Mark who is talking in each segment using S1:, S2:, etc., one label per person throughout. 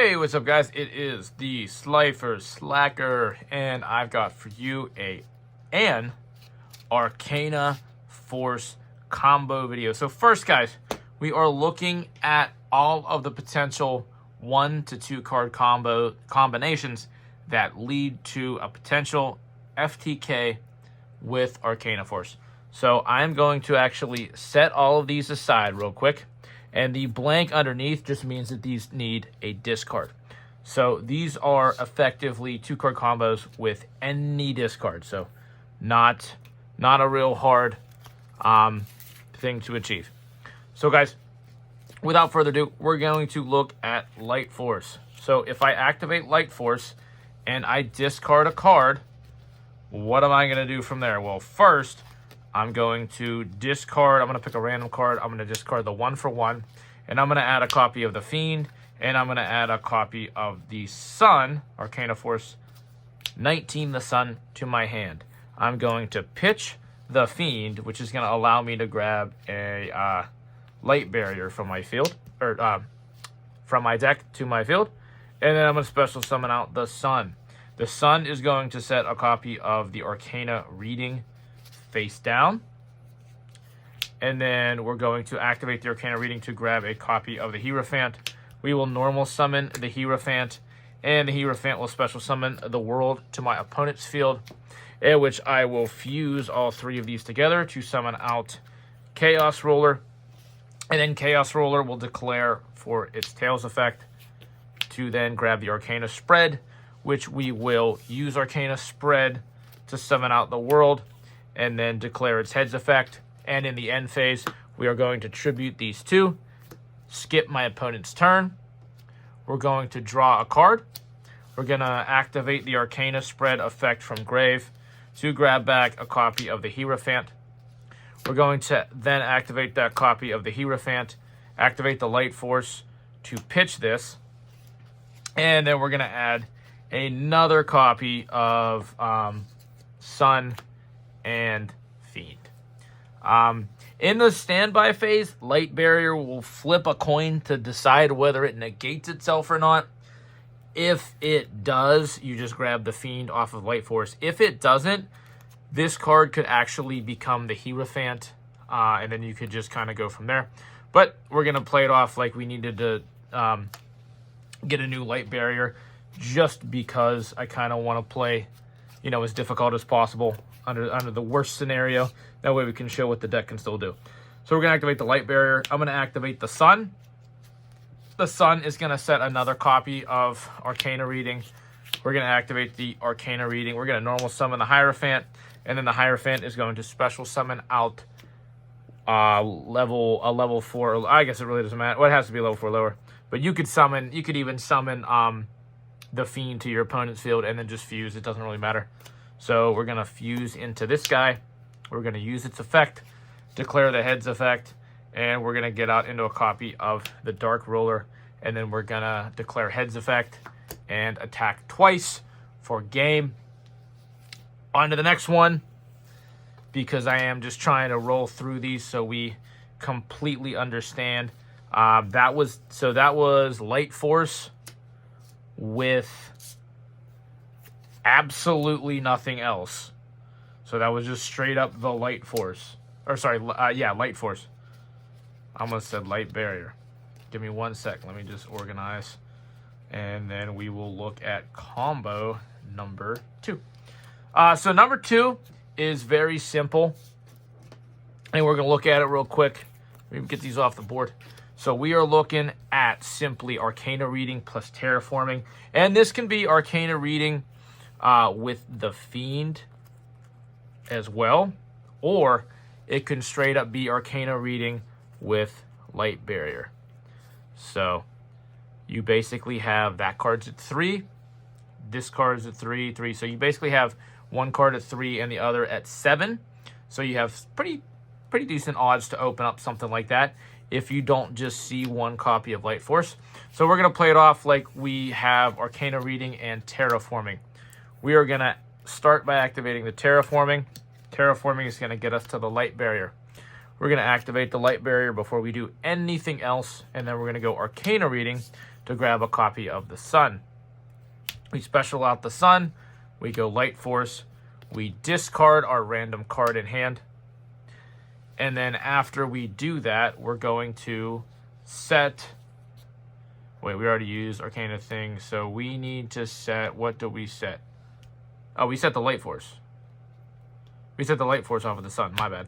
S1: Hey, what's up, guys? It is the Slifer Slacker, and I've got for you an Arcana Force combo video. So first, guys, we are looking at all of the potential 1 to 2 card combinations that lead to a potential FTK with Arcana Force. So I'm going to actually set all of these aside real quick. And the blank underneath just means that these need a discard. So these are effectively 2-card combos with any discard. So not a real hard thing to achieve. So guys, without further ado, we're going to look at Light Force. So if I activate Light Force and I discard a card, what am I going to do from there? Well, first, I'm going to discard, I'm going to pick a random card, I'm going to discard the 1-for-1, and I'm going to add a copy of the Fiend, and I'm going to add a copy of the Sun, Arcana Force 19, the Sun, to my hand. I'm going to pitch the Fiend, which is going to allow me to grab a Light Barrier from my field, or from my deck to my field, and then I'm going to special summon out the Sun. The Sun is going to set a copy of the Arcana Reading face down, and then we're going to activate the Arcana Reading to grab a copy of the Hierophant. We will normal summon the Hierophant, and the Hierophant will special summon the world to my opponent's field, in which I will fuse all 3 of these together to summon out Chaos Roller, and then Chaos Roller will declare for its Tails effect to then grab the Arcana Spread, which we will use Arcana Spread to summon out the world, and then declare its Heads effect. And in the end phase, we are going to tribute these 2, skip my opponent's turn. We're going to draw a card. We're going to activate the Arcana Spread effect from Grave to grab back a copy of the Hierophant. We're going to then activate that copy of the Hierophant, activate the Light Force to pitch this, and then we're going to add another copy of Sun and Fiend. In the standby phase, Light Barrier will flip a coin to decide whether it negates itself or not. If it does, you just grab the Fiend off of Light Force. If it doesn't, this card could actually become the Hierophant, and then you could just kind of go from there. But we're going to play it off like we needed to get a new Light Barrier, just because I kind of want to play, as difficult as possible under the worst scenario. That way we can show what the deck can still do. So we're going to activate the Light Barrier. I'm going to activate the Sun. The Sun is going to set another copy of Arcana Reading. We're going to activate the Arcana Reading. We're going to normal summon the Hierophant, and then the Hierophant is going to special summon out level 4. I guess it really doesn't matter. Well, it has to be level 4 lower. But you could even summon the Fiend to your opponent's field and then just fuse. It doesn't really matter. So we're going to fuse into this guy. We're going to use its effect, declare the Heads effect, and we're going to get out into a copy of the Dark Roller, and then we're going to declare Heads effect and attack twice for game. On to the next one, because I am just trying to roll through these so we completely understand. That was Light Force with absolutely nothing else. So that was just straight up the Light Force. Or sorry, Light Force. I almost said Light Barrier. Give me 1 sec. Let me just organize. And then we will look at combo number 2. So number 2 is very simple. And we're going to look at it real quick. Let me get these off the board. So we are looking at simply Arcana Reading plus Terraforming. And this can be Arcana Reading with the Fiend as well, or it can straight up be Arcana Reading with Light Barrier. So you basically have that card's at 3, this card's at 3. So you basically have one card at 3 and the other at 7. So you have pretty decent odds to open up something like that if you don't just see one copy of Light Force. So we're going to play it off like we have Arcana Reading and Terraforming. We are going to start by activating the Terraforming. Terraforming is going to get us to the Light Barrier. We're going to activate the Light Barrier before we do anything else, and then we're going to go Arcana Reading to grab a copy of the Sun. We special out the Sun. We go Light Force. We discard our random card in hand. And then after we do that, we're going to set... Wait, we already used Arcana thing, so we need to set... What do we set? Oh, we set the Light Force. We set the Light Force off of the Sun. My bad.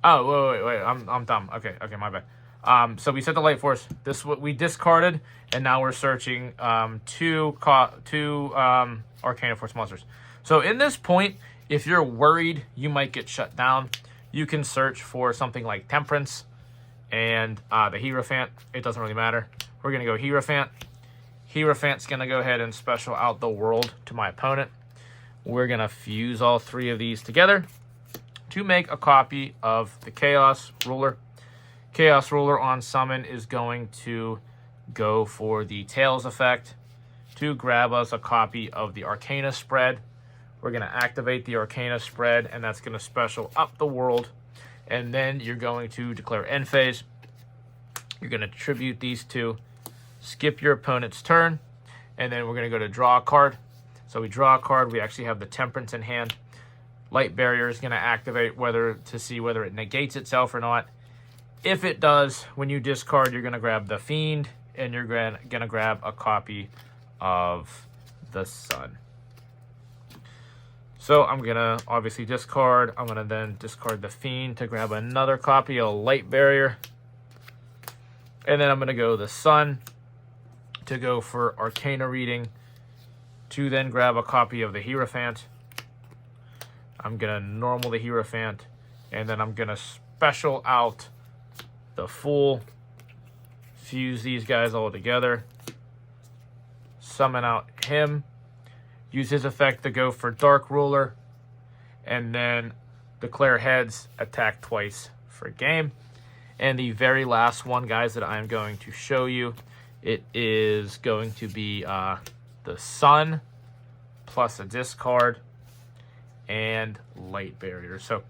S1: Oh, wait. I'm dumb. Okay, my bad. So we set the Light Force. This what we discarded, and now we're searching two Arcana Force monsters. So in this point, if you're worried you might get shut down, you can search for something like Temperance and the Hierophant. It doesn't really matter. We're gonna go Hierophant. Hierophant's gonna go ahead and special out the world to my opponent. We're gonna fuse all three of these together to make a copy of the Chaos Ruler. Chaos Ruler on summon is going to go for the Tails effect to grab us a copy of the Arcana spread. We're going to activate the Arcana spread, and that's going to special up the world. And then you're going to declare end phase. You're going to tribute these two, skip your opponent's turn, and then we're going to go to draw a card. So we draw a card. We actually have the Temperance in hand. Light Barrier is going to activate to see whether it negates itself or not. If it does, when you discard, you're going to grab the Fiend, and you're going to grab a copy of the Sun. So I'm going to obviously discard. I'm going to then discard the Fiend to grab another copy of Light Barrier. And then I'm going to go the Sun to go for Arcana reading to then grab a copy of the Hierophant. I'm going to normal the Hierophant, and then I'm going to special out the Fool, fuse these guys all together, summon out him, use his effect to go for Dark Ruler, and then declare heads, attack twice for game. And the very last one, guys, that I'm going to show you, it is going to be the Sun plus a discard and Light Barrier. So,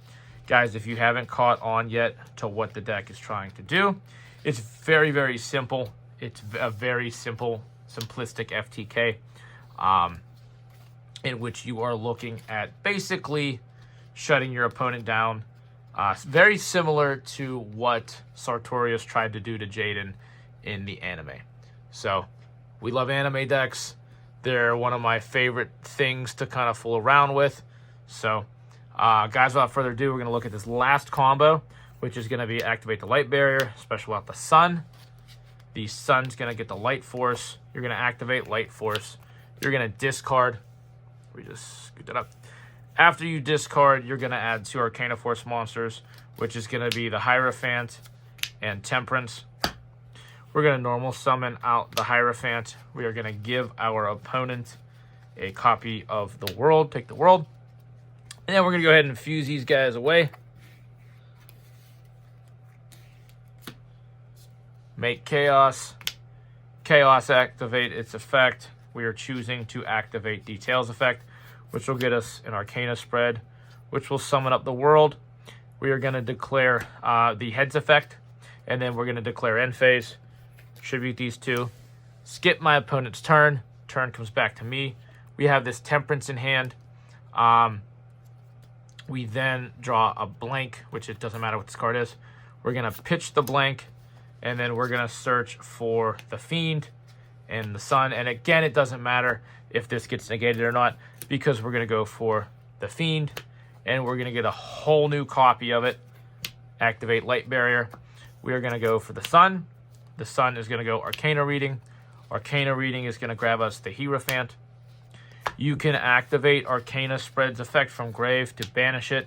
S1: guys, if you haven't caught on yet to what the deck is trying to do, it's very, very simple. It's a very simple, simplistic FTK in which you are looking at basically shutting your opponent down. Very similar to what Sartorious tried to do to Jaden in the anime. So, we love anime decks. They're one of my favorite things to kind of fool around with. So, guys, without further ado, we're going to look at this last combo, which is going to be activate the Light Barrier, special out the Sun. The Sun's going to get the Light Force. You're going to activate Light Force. You're going to discard. We just scoot that up. After you discard, you're going to add two Arcana Force monsters, which is going to be the Hierophant and Temperance. We're going to normal summon out the Hierophant. We are going to give our opponent a copy of the world. Take the world. And then we're going to go ahead and fuse these guys away. Make Chaos. Chaos activate its effect. We are choosing to activate the Tails effect, which will get us an Arcana spread, which will summon up the world. We are going to declare the Heads effect, and then we're going to declare end phase. Tribute these two. Skip my opponent's turn. Turn comes back to me. We have this Temperance in hand. We then draw a blank, which it doesn't matter what this card is. We're going to pitch the blank, and then we're going to search for the Fiend and the Sun. And again, it doesn't matter if this gets negated or not, because we're going to go for the Fiend, and we're going to get a whole new copy of it. Activate Light Barrier. We are going to go for the Sun. The Sun is going to go Arcana reading. Arcana reading is going to grab us the Hierophant. You can activate Arcana Spread's effect from Grave to banish it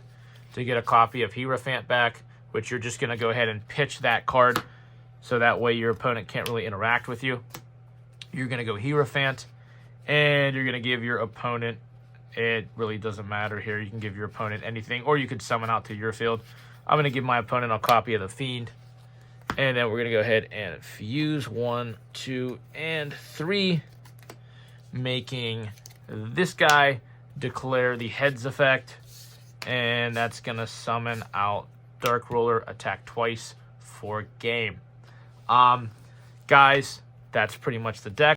S1: to get a copy of Hierophant back, which you're just going to go ahead and pitch that card, so that way your opponent can't really interact with you. You're going to go Hierophant, and you're going to give your opponent, it really doesn't matter here, you can give your opponent anything, or you could summon out to your field. I'm going to give my opponent a copy of the Fiend, and then we're going to go ahead and fuse 1, 2, and 3, making this guy declare the Heads effect, and that's going to summon out Dark Ruler, attack twice for game. Guys, that's pretty much the deck.